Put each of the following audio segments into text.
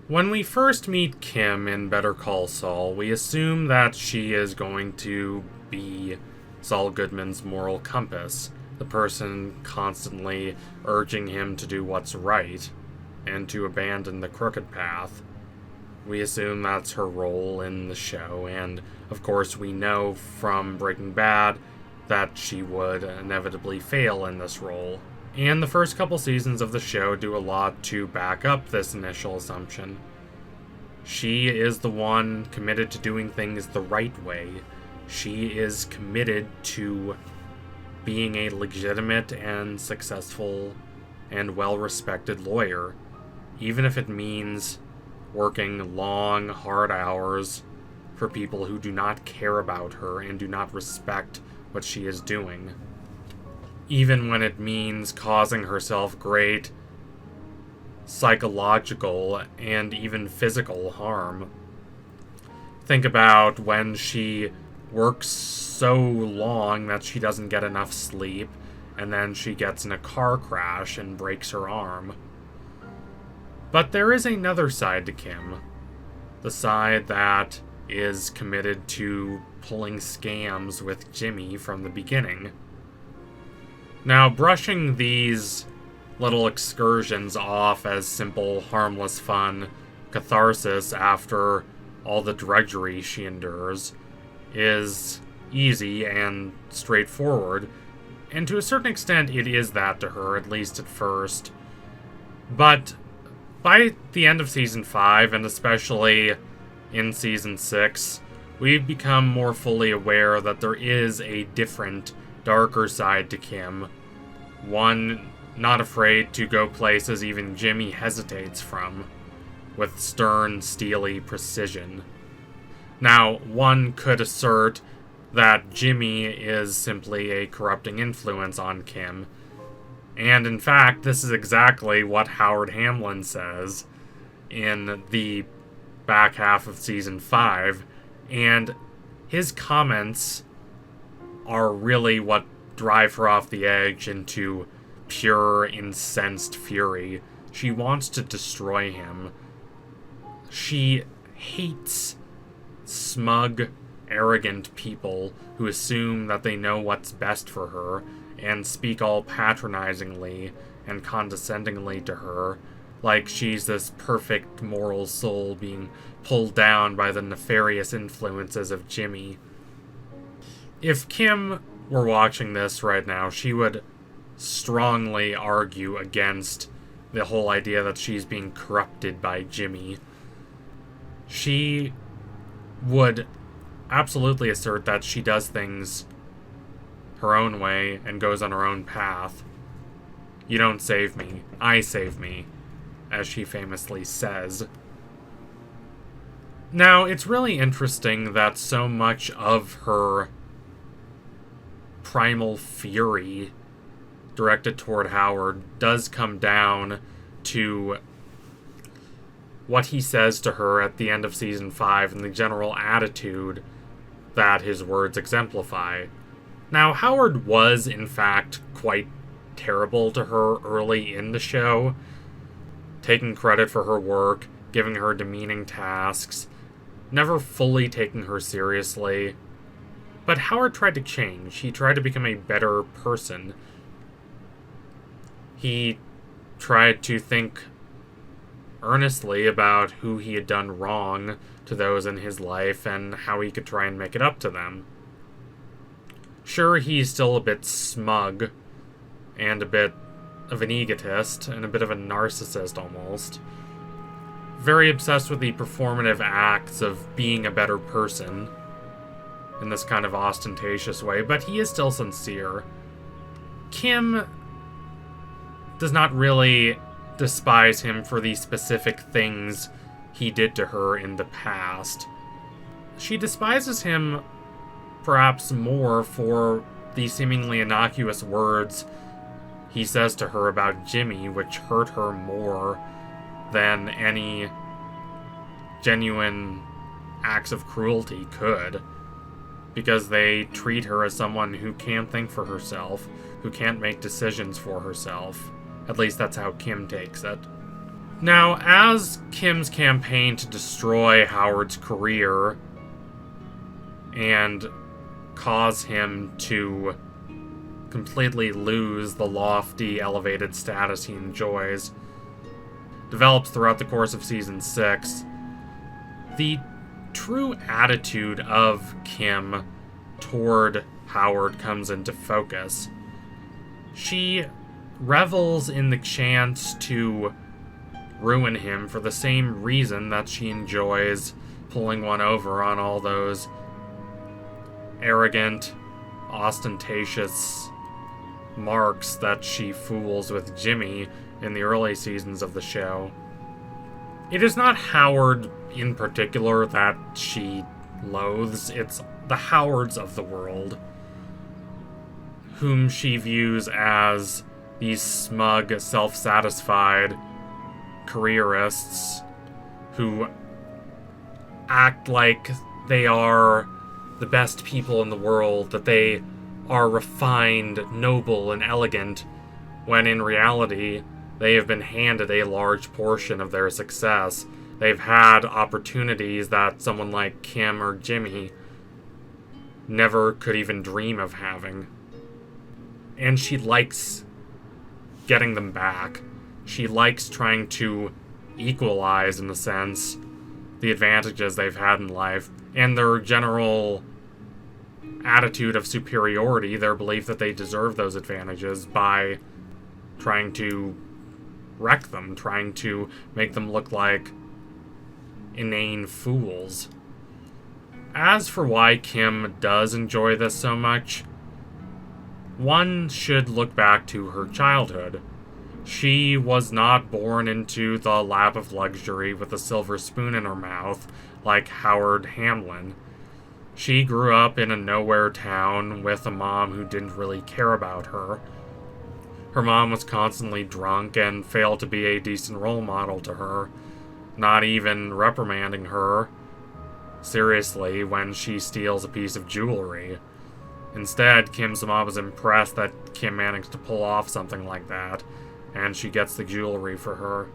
When we first meet Kim in Better Call Saul, we assume that she is going to be Saul Goodman's moral compass, the person constantly urging him to do what's right and to abandon the crooked path. We assume that's her role in the show, and of course we know from Breaking Bad that she would inevitably fail in this role. And the first couple seasons of the show do a lot to back up this initial assumption. She is the one committed to doing things the right way. She is committed to being a legitimate and successful and well-respected lawyer, even if it means working long, hard hours for people who do not care about her and do not respect what she is doing. Even when it means causing herself great psychological and even physical harm. Think about when she works so long that she doesn't get enough sleep, and then she gets in a car crash and breaks her arm. But there is another side to Kim. The side that is committed to pulling scams with Jimmy from the beginning. Now, brushing these little excursions off as simple, harmless fun, catharsis after all the drudgery she endures is easy and straightforward, and to a certain extent it is that to her, at least at first. But by the end of Season 5, and especially in Season 6, we've become more fully aware that there is a different, darker side to Kim. One not afraid to go places even Jimmy hesitates from, with stern, steely precision. Now, one could assert that Jimmy is simply a corrupting influence on Kim, and in fact, this is exactly what Howard Hamlin says in the back half of Season 5, and his comments are really what drive her off the edge into pure, incensed fury. She wants to destroy him. She hates smug, arrogant people who assume that they know what's best for her and speak all patronizingly and condescendingly to her, like she's this perfect moral soul being pulled down by the nefarious influences of Jimmy. If Kim were watching this right now, she would strongly argue against the whole idea that she's being corrupted by Jimmy. She would absolutely assert that she does things her own way and goes on her own path. "You don't save me, I save me," as she famously says. Now, it's really interesting that so much of her primal fury directed toward Howard does come down to what he says to her at the end of Season 5 and the general attitude that his words exemplify. Now, Howard was, in fact, quite terrible to her early in the show, taking credit for her work, giving her demeaning tasks, never fully taking her seriously. But Howard tried to change. He tried to become a better person. He tried to think earnestly about who he had done wrong to those in his life and how he could try and make it up to them. Sure, he's still a bit smug and a bit of an egotist and a bit of a narcissist almost. Very obsessed with the performative acts of being a better person in this kind of ostentatious way, but he is still sincere. Kim does not really despise him for the specific things he did to her in the past. She despises him perhaps more for the seemingly innocuous words he says to her about Jimmy, which hurt her more than any genuine acts of cruelty could, because they treat her as someone who can't think for herself, who can't make decisions for herself. At least that's how Kim takes it. Now, as Kim's campaign to destroy Howard's career and cause him to completely lose the lofty, elevated status he enjoys develops throughout the course of Season 6, the true attitude of Kim toward Howard comes into focus. She revels in the chance to ruin him for the same reason that she enjoys pulling one over on all those arrogant, ostentatious marks that she fools with Jimmy in the early seasons of the show. It is not Howard in particular that she loathes, it's the Howards of the world, whom she views as these smug, self-satisfied careerists who act like they are the best people in the world, that they are refined, noble, and elegant, when in reality, they have been handed a large portion of their success. They've had opportunities that someone like Kim or Jimmy never could even dream of having. And she likes getting them back. She likes trying to equalize, in a sense, the advantages they've had in life, and their general attitude of superiority, their belief that they deserve those advantages, by trying to wreck them, trying to make them look like inane fools. As for why Kim does enjoy this so much, one should look back to her childhood. She was not born into the lap of luxury with a silver spoon in her mouth like Howard Hamlin. She grew up in a nowhere town with a mom who didn't really care about her. Her mom was constantly drunk and failed to be a decent role model to her, not even reprimanding her seriously when she steals a piece of jewelry. Instead, Kim's mom was impressed that Kim managed to pull off something like that, and she gets the jewelry for her.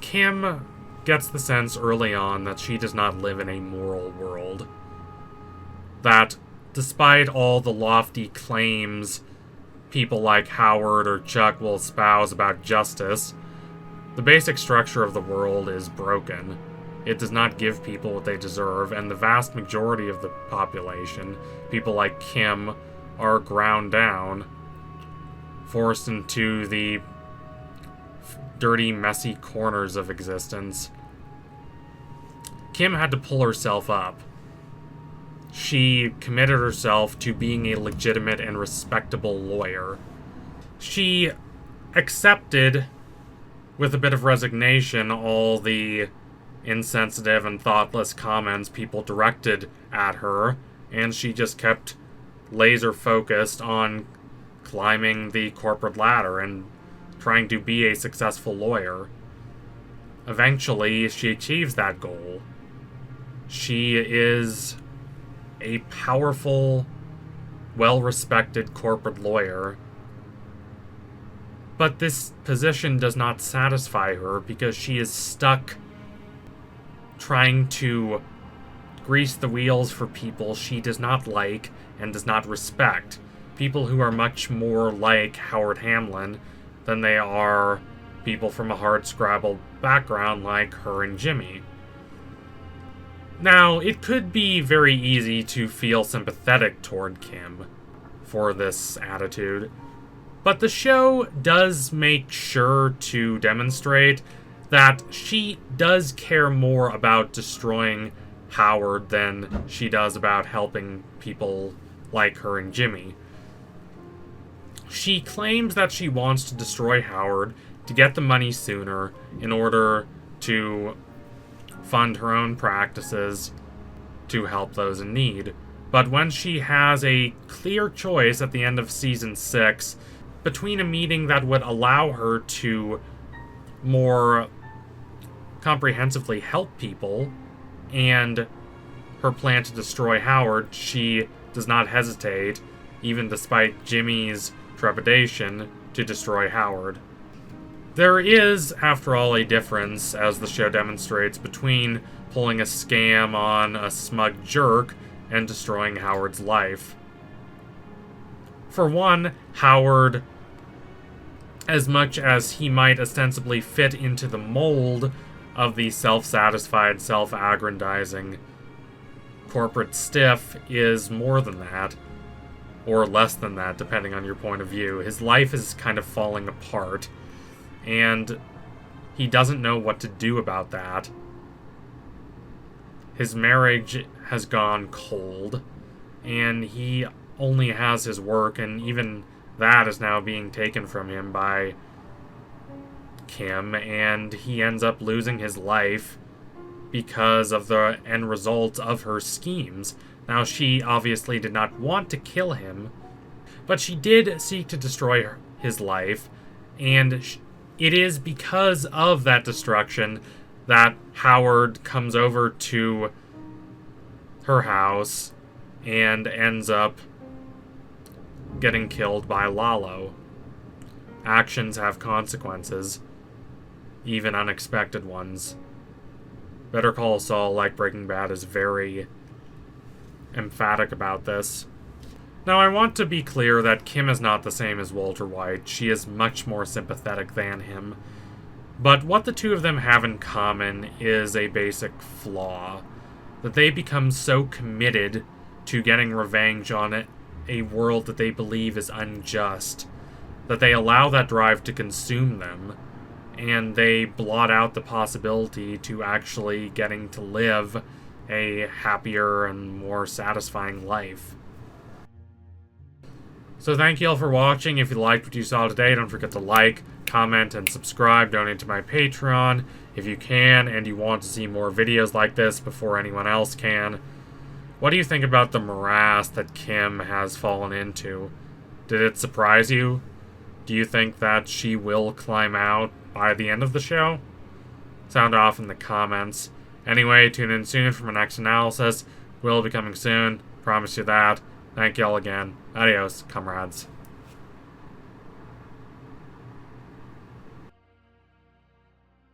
Kim gets the sense early on that she does not live in a moral world. That, despite all the lofty claims people like Howard or Chuck will espouse about justice, the basic structure of the world is broken. It does not give people what they deserve, and the vast majority of the population, people like Kim, are ground down, forced into the dirty, messy corners of existence. Kim had to pull herself up. She committed herself to being a legitimate and respectable lawyer. She accepted, with a bit of resignation, all the insensitive and thoughtless comments people directed at her, and she just kept laser focused on climbing the corporate ladder and trying to be a successful lawyer. Eventually, she achieves that goal. She is a powerful, well-respected corporate lawyer. But this position does not satisfy her because she is stuck trying to grease the wheels for people she does not like and does not respect. People who are much more like Howard Hamlin than they are people from a hard-scrabble background like her and Jimmy. Now, it could be very easy to feel sympathetic toward Kim for this attitude, but the show does make sure to demonstrate that she does care more about destroying Howard than she does about helping people like her and Jimmy. She claims that she wants to destroy Howard to get the money sooner in order to fund her own practices to help those in need. But when she has a clear choice at the end of Season 6 between a meeting that would allow her to more comprehensively help people and her plan to destroy Howard, she does not hesitate, even despite Jimmy's trepidation, to destroy Howard. There is, after all, a difference, as the show demonstrates, between pulling a scam on a smug jerk and destroying Howard's life. For one, Howard, as much as he might ostensibly fit into the mold of the self-satisfied, self-aggrandizing corporate stiff, is more than that. Or less than that, depending on your point of view. His life is kind of falling apart, and he doesn't know what to do about that. His marriage has gone cold, and he only has his work, and even that is now being taken from him by Kim, and he ends up losing his life because of the end result of her schemes. Now, she obviously did not want to kill him, but she did seek to destroy his life, and it is because of that destruction that Howard comes over to her house and ends up getting killed by Lalo. Actions have consequences, even unexpected ones. Better Call Saul, like Breaking Bad, is very emphatic about this. Now, I want to be clear that Kim is not the same as Walter White. She is much more sympathetic than him. But what the two of them have in common is a basic flaw. That they become so committed to getting revenge on a world that they believe is unjust, that they allow that drive to consume them, and they blot out the possibility to actually getting to live a happier and more satisfying life. So thank you all for watching. If you liked what you saw today, don't forget to like, comment, and subscribe. Donate to my Patreon if you can, and you want to see more videos like this before anyone else can. What do you think about the morass that Kim has fallen into? Did it surprise you? Do you think that she will climb out by the end of the show? Sound off in the comments. Anyway, tune in soon for my next analysis. Will be coming soon. Promise you that. Thank y'all again. Adios, comrades.